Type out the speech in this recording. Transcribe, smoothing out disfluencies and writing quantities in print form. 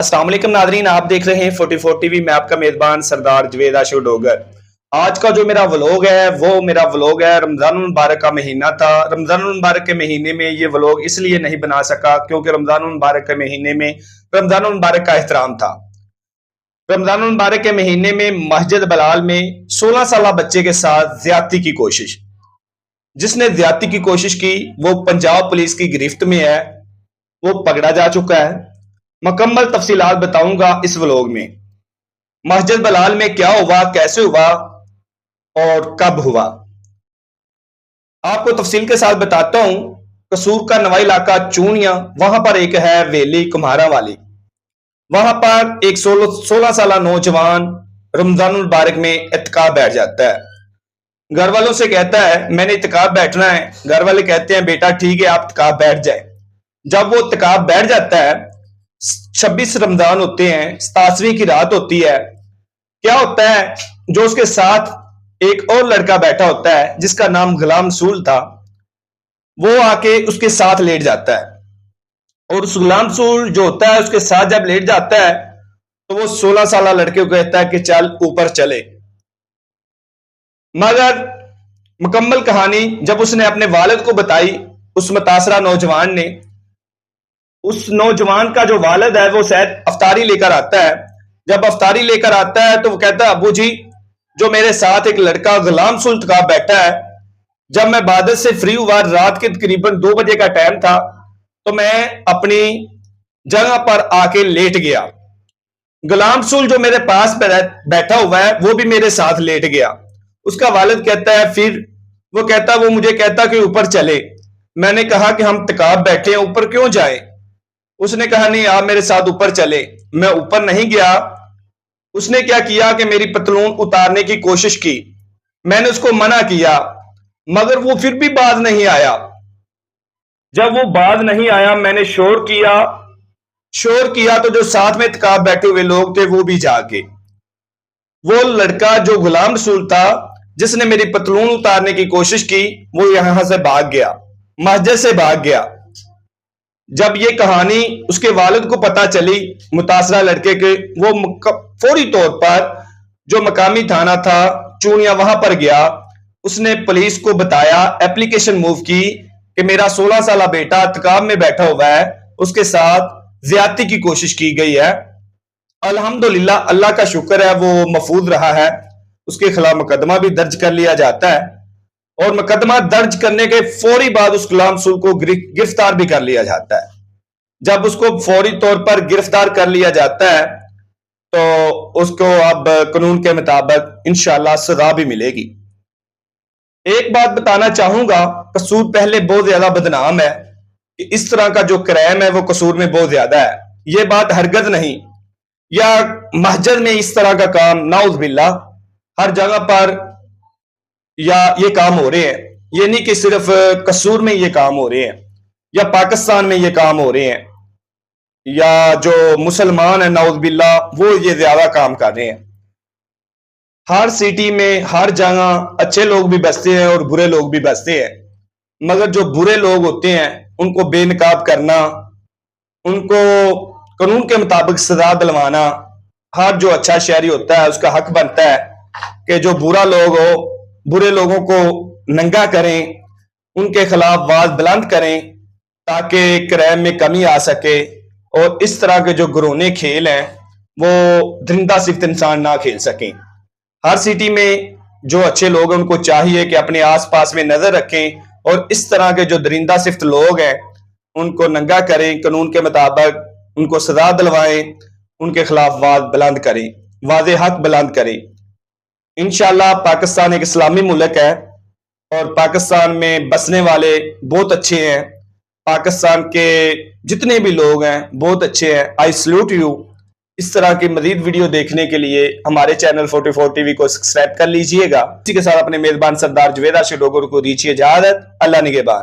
अस्सलाम वालेकुम नादरीन, आप देख रहे हैं 44 टीवी। मैं आपका मेजबान सरदार जवेद आशु डोगर। आज का जो मेरा व्लॉग है वो मेरा व्लॉग है। रमजान मुबारक का महीना था। रमजान मुबारक के महीने में ये व्लॉग इसलिए नहीं बना सका क्योंकि रमजान मुबारक के महीने में रमजान मुबारक का एहतराम था। रमजान मुबारक के महीने में मस्जिद बलाल में 16 साल बच्चे के साथ ज्यादती की कोशिश, जिसने ज्यादती की कोशिश की वो पंजाब पुलिस की गिरफ्त में है, वो पकड़ा जा चुका है। मुकम्मल तफसीलात बताऊंगा इस व्लॉग में। मस्जिद बलाल में क्या हुआ, कैसे हुआ और कब हुआ, आपको तफसील के साथ बताता हूं। कसूर का नवा इलाका चूनिया, वहां पर एक है वेली कुम्हारा वाली। वहां पर एक 16 साल नौजवान रमजान मुबारक में इत्काफ बैठ जाता है। घर वालों से कहता है मैंने इत्काफ बैठना है। घर वाले कहते हैं बेटा ठीक है, आप इत्काफ बैठ जाए। जब वो इत्काफ बैठ जाता है, 26 रमजान होते हैं, 87वीं की रात होती है। क्या होता है, जो उसके साथ एक और लड़का बैठा होता है जिसका नाम गुलाम रसूल था, वो आके उसके साथ लेट जाता है। और उस गुलाम रसूल जो होता है उसके साथ जब लेट जाता है तो वो 16 साल लड़के को कहता है कि चल ऊपर चले। मगर मुकम्मल कहानी जब उसने अपने वालिद को बताई, उस मुतासरा नौजवान ने, उस नौजवान का जो वालिद है वो शायद अफ्तारी लेकर आता है। जब अफ्तारी लेकर आता है तो वो कहता है अबू जी, जो मेरे साथ एक लड़का गुलाम रसूल का बैठा है, जब मैं इबादत से फ्री हुआ, रात के तकरीबन 2 बजे का टाइम था, तो मैं अपनी जगह पर आके लेट गया। गुलाम रसूल जो मेरे पास बैठा हुआ है वो भी मेरे साथ लेट गया। उसका वालिद कहता है, फिर वो मुझे कहता कि ऊपर चले। मैंने कहा कि हम इत्काफ बैठे हैं, ऊपर क्यों जाए। उसने कहा नहीं आप मेरे साथ ऊपर चले। मैं ऊपर नहीं गया। उसने क्या किया कि मेरी पतलून उतारने की कोशिश की। मैंने उसको मना किया मगर वो फिर भी बाज नहीं आया। जब वो बाज नहीं आया, मैंने शोर किया तो जो साथ में इत्काफ बैठे हुए लोग थे वो भी जाके, वो लड़का जो गुलाम रसूल था जिसने मेरी पतलून उतारने की कोशिश की, वो यहां से भाग गया, मस्जिद से भाग गया। जब ये कहानी उसके वालिद को पता चली मुतासरा लड़के के, वो फौरी तौर पर जो मकामी थाना था चूनिया वहां पर गया। उसने पुलिस को बताया, एप्लीकेशन मूव की कि मेरा 16 साल बेटा इत्काफ में बैठा हुआ है, उसके साथ ज्यादती की कोशिश की गई है। अल्हम्दुलिल्लाह, अल्लाह का शुक्र है वो महफूज रहा है। उसके खिलाफ मुकदमा भी दर्ज कर लिया जाता है और मुकदमा दर्ज करने के फौरी बाद उस गुलाम रसूल को गिरफ्तार भी कर लिया जाता है। जब उसको फौरी तौर पर गिरफ्तार कर लिया जाता है तो उसको अब कानून के मुताबिक इंशाअल्लाह सजा भी मिलेगी। एक बात बताना चाहूंगा, कसूर पहले बहुत ज्यादा बदनाम है कि इस तरह का जो क्राइम है वो कसूर में बहुत ज्यादा है। ये बात हरगज नहीं, या मस्जिद में इस तरह का काम नाउज़ बिल्लाह हर जगह पर या ये काम हो रहे हैं। ये नहीं कि सिर्फ कसूर में ये काम हो रहे हैं या पाकिस्तान में ये काम हो रहे हैं, या जो मुसलमान है नाउज़ बिल्लाह वो ये ज्यादा काम कर रहे हैं। हर सिटी में हर जगह अच्छे लोग भी बसते हैं और बुरे लोग भी बसते हैं, मगर जो बुरे लोग होते हैं उनको बेनकाब करना, उनको कानून के मुताबिक सजा दिलवाना, हर जो अच्छा शहरी होता है उसका हक बनता है कि जो बुरा लोग हो, बुरे लोगों को नंगा करें, उनके खिलाफ आवाज बुलंद करें ताकि क्राइम में कमी आ सके और इस तरह के जो घिनौने खेल हैं वो दरिंदा सिफ्त इंसान ना खेल सकें। हर सिटी में जो अच्छे लोग हैं उनको चाहिए कि अपने आसपास में नजर रखें और इस तरह के जो दरिंदा सिफ्त लोग हैं उनको नंगा करें, कानून के मुताबिक उनको सजा दिलवाएं, उनके खिलाफ आवाज बुलंद करें, वाज़े हक बुलंद करें। इंशाअल्लाह पाकिस्तान एक इस्लामी मुल्क है और पाकिस्तान में बसने वाले बहुत अच्छे हैं। पाकिस्तान के जितने भी लोग हैं बहुत अच्छे हैं। I salute you. इस तरह की मजीद वीडियो देखने के लिए हमारे चैनल 44 टीवी को सब्सक्राइब कर लीजिएगा। इसी के साथ अपने मेजबान सरदार जवेद आशु डोगर को दीजिए इजाजत। अल्लाह निगहबान।